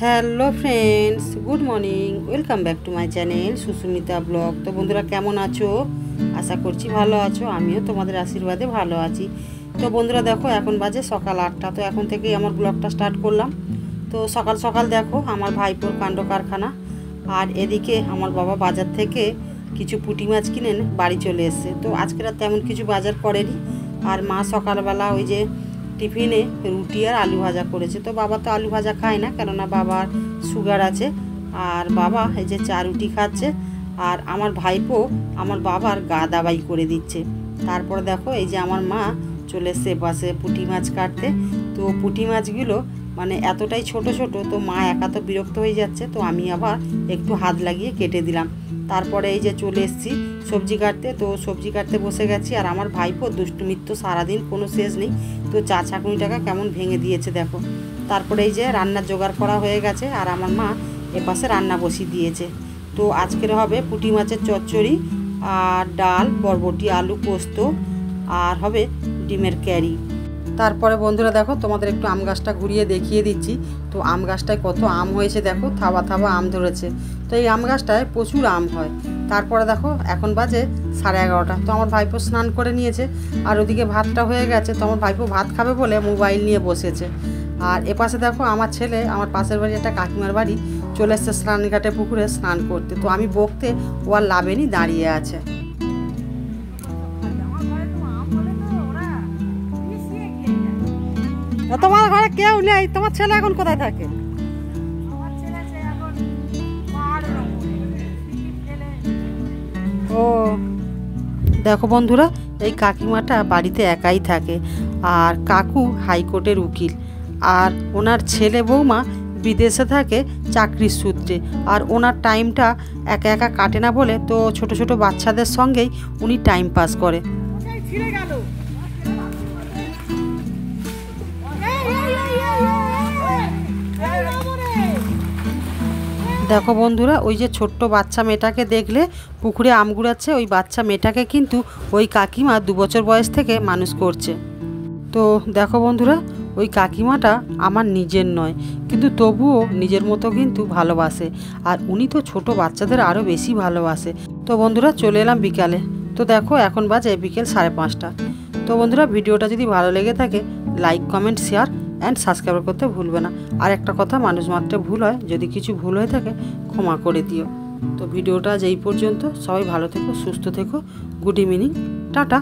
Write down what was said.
Hello friends, good morning, welcome back to my channel Susmita blog. তো বন্ধুরা কেমন আছো? আশা করছি ভালো আছো। আমিও তোমাদের আশীর্বাদে ভালো আছি। তো বন্ধুরা দেখো, এখন বাজে সকাল 8টা। তো এখন থেকেই আমার ব্লগটা স্টার্ট করলাম। তো সকাল সকাল দেখো আমার ভাইপোর কাণ্ড কারখানা। আর এদিকে আমার বাবা বাজার থেকে কিছু পুঁটি মাছ কিনে বাড়ি চলে এসছে। তো আজকে আর তেমন কিছু বাজার করেনি। আর মা সকালবেলা ওই যে টিফিনে রুটি আর আলু ভাজা করেছে। তো বাবা তো আলু ভাজা খায় না, কেননা বাবার সুগার আছে। আর বাবা এই যে চা রুটি খাচ্ছে। আর আমার ভাইপো আমার বাবার গা দাবাই করে দিচ্ছে। তারপরে দেখো এই যে আমার মা চলে এসছে পাশে পুঁটি মাছ কাটতে। তো পুঁটি মাছগুলো মানে এতটাই ছোট ছোট, তো মা একা তো বিরক্ত হয়ে যাচ্ছে। তো আমি আবার একটু হাত লাগিয়ে কেটে দিলাম। তারপরে এই যে চলে এসেছি সবজি কাটতে। তো সবজি কাটতে বসে গেছি। আর আমার ভাইপো দুষ্টুমির তো সারাদিন কোনো শেষ নেই। তো চা ছাঁকুনিটাকে কেমন ভেঙে দিয়েছে দেখো। তারপরে এই যে রান্নার জোগাড় করা হয়ে গেছে। আর আমার মা এপাশে রান্না বসিয়ে দিয়েছে। তো আজকের হবে পুঁটি মাছের চচ্চড়ি আর ডাল, বরবটি, আলু পোস্ত, আর হবে ডিমের ক্যারি। তারপরে বন্ধুরা দেখো, তোমাদের একটু আম গাছটা ঘুরিয়ে দেখিয়ে দিচ্ছি। তো আম গাছটায় কত আম হয়েছে দেখো, থাবা থাবা আম ধরেছে। তো এই আম গাছটায় প্রচুর আম হয়। তারপরে দেখো এখন বাজে 11:30। তো আমার ভাইপো স্নান করে নিয়েছে। আর ওদিকে ভাতটা হয়ে গেছে। তো আমার ভাইপো ভাত খাবে বলে মোবাইল নিয়ে বসেছে। আর এপাশে দেখো আমার ছেলে আমার পাশের বাড়ি একটা কাকিমার বাড়ি চলে এসছে স্নানঘাটে পুকুরে স্নান করতে। তো আমি বকতে ও আর লাভেনি, দাঁড়িয়ে আছে। তোমার ঘরে কেউ নেই? তোমার ছেলে এখন কোথায় থাকে? ও দেখো বন্ধুরা, এই কাকিমাটা বাড়িতে একাই থাকে। আর কাকু হাইকোর্টের উকিল। আর ওনার ছেলে বৌমা বিদেশে থাকে চাকরির সূত্রে। আর ওনার টাইমটা একা একা কাটে না বলে তো ছোট ছোট বাচ্চাদের সঙ্গেই উনি টাইম পাস করে। দেখো বন্ধুরা, ওই যে ছোট্ট বাচ্চা মেয়েটাকে দেখলে পুকুরে আম কুড়াচ্ছে, ওই বাচ্চা মেয়েটাকে কিন্তু ওই কাকিমা 2 বছর বয়স থেকে মানুষ করছে। তো দেখো বন্ধুরা, ওই কাকিমাটা আমার নিজের নয়, কিন্তু তবুও নিজের মতো কিন্তু ভালোবাসে। আর উনি তো ছোট বাচ্চাদের আরও বেশি ভালোবাসে। তো বন্ধুরা চলে এলাম বিকালে। তো দেখো এখন বাজে বিকেল 5:30। তো বন্ধুরা ভিডিওটা যদি ভালো লেগে থাকে like, comment, share and subscribe করতে ভুলবে না। আর একটা কথা, মানুষ মাত্র ভুল হয়, যদি কিছু ভুল হয়ে থাকে ক্ষমা করে দিও। তো ভিডিওটা আজ এই পর্যন্ত। সবাই ভালো থেকো, সুস্থ থেকো। Good evening, tata.